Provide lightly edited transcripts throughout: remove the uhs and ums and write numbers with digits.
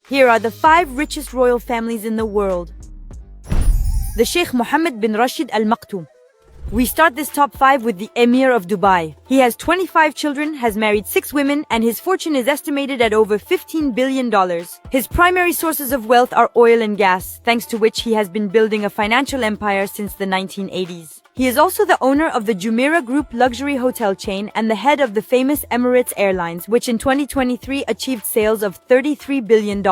Here are the 5 richest royal families in the world. The Sheikh Mohammed bin Rashid Al Maktoum. We start this top 5 with the Emir of Dubai. He has 25 children, has married 6 women, and his fortune is estimated at over $15 billion. His primary sources of wealth are oil and gas, thanks to which he has been building a financial empire since the 1980s. He is also the owner of the Jumeirah Group luxury hotel chain and the head of the famous Emirates Airlines, which in 2023 achieved sales of $33 billion.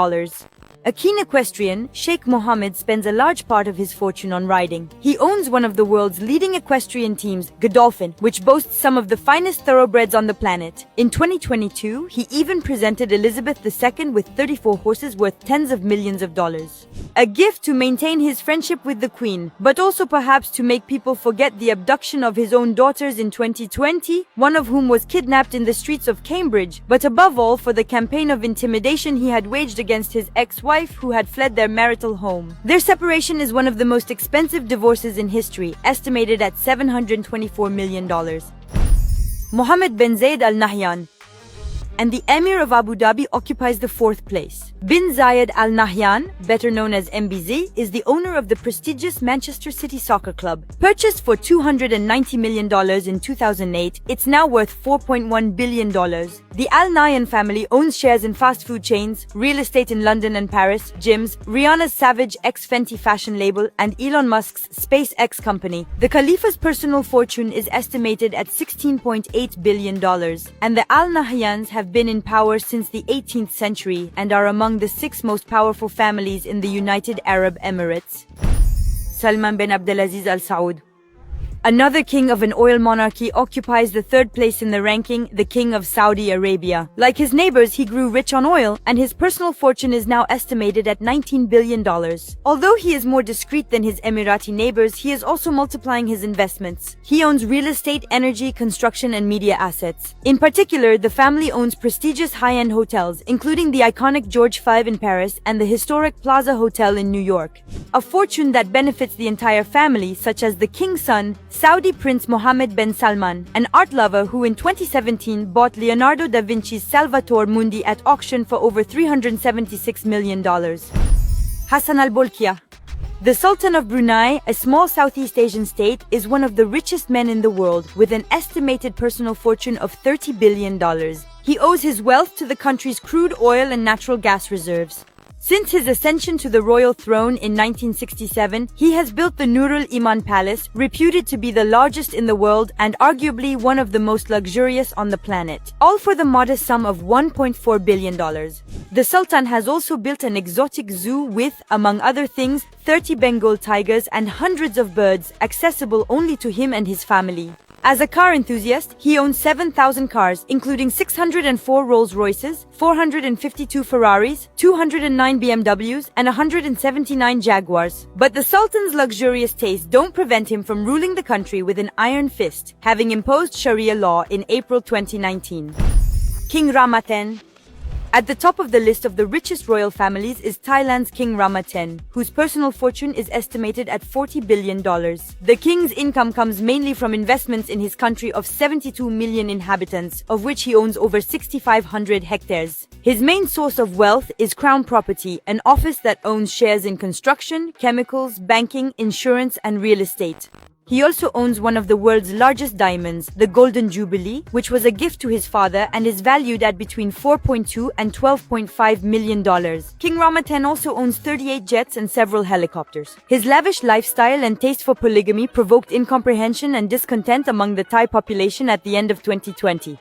A keen equestrian, Sheikh Mohammed spends a large part of his fortune on riding. He owns one of the world's leading equestrian teams, Godolphin, which boasts some of the finest thoroughbreds on the planet. In 2022, he even presented Elizabeth II with 34 horses worth tens of millions of dollars. A gift to maintain his friendship with the Queen, but also perhaps to make people forget the abduction of his own daughters in 2020, one of whom was kidnapped in the streets of Cambridge, but above all for the campaign of intimidation he had waged against his ex-wife, who had fled their marital home. Their separation is one of the most expensive divorces in history, estimated at $724 million. Mohammed bin Zayed Al Nahyan and the Emir of Abu Dhabi occupies the 4th place. Bin Zayed Al Nahyan, better known as MBZ, is the owner of the prestigious Manchester City Soccer Club. Purchased for $290 million in 2008, it's now worth $4.1 billion. The Al Nahyan family owns shares in fast food chains, real estate in London and Paris, gyms, Rihanna's Savage X Fenty fashion label, and Elon Musk's SpaceX company. The Khalifa's personal fortune is estimated at $16.8 billion, and the Al Nahyans have been in power since the 18th century and are among the 6 most powerful families in the United Arab Emirates. Salman bin Abdulaziz Al Saud. Another king of an oil monarchy occupies the 3rd place in the ranking, the King of Saudi Arabia. Like his neighbors, he grew rich on oil, and his personal fortune is now estimated at $19 billion. Although he is more discreet than his Emirati neighbors, he is also multiplying his investments. He owns real estate, energy, construction, and media assets. In particular, the family owns prestigious high-end hotels, including the iconic George V in Paris and the historic Plaza Hotel in New York. A fortune that benefits the entire family, such as the king's son, Saudi Prince Mohammed bin Salman, an art lover who in 2017 bought Leonardo da Vinci's Salvator Mundi at auction for over $376 million. Hassan al-Bolkiah. The Sultan of Brunei, a small Southeast Asian state, is one of the richest men in the world, with an estimated personal fortune of $30 billion. He owes his wealth to the country's crude oil and natural gas reserves. Since his ascension to the royal throne in 1967, he has built the Nurul Iman Palace, reputed to be the largest in the world and arguably one of the most luxurious on the planet, all for the modest sum of $1.4 billion. The Sultan has also built an exotic zoo with, among other things, 30 Bengal tigers and hundreds of birds, accessible only to him and his family. As a car enthusiast, he owns 7,000 cars, including 604 Rolls-Royces, 452 Ferraris, 209 BMWs, and 179 Jaguars. But the Sultan's luxurious tastes don't prevent him from ruling the country with an iron fist, having imposed Sharia law in April 2019. King Rama X. At the top of the list of the richest royal families is Thailand's King Rama X, whose personal fortune is estimated at $40 billion. The king's income comes mainly from investments in his country of 72 million inhabitants, of which he owns over 6,500 hectares. His main source of wealth is Crown Property, an office that owns shares in construction, chemicals, banking, insurance, and real estate. He also owns one of the world's largest diamonds, the Golden Jubilee, which was a gift to his father and is valued at between $4.2 and $12.5 million. King Rama X also owns 38 jets and several helicopters. His lavish lifestyle and taste for polygamy provoked incomprehension and discontent among the Thai population at the end of 2020.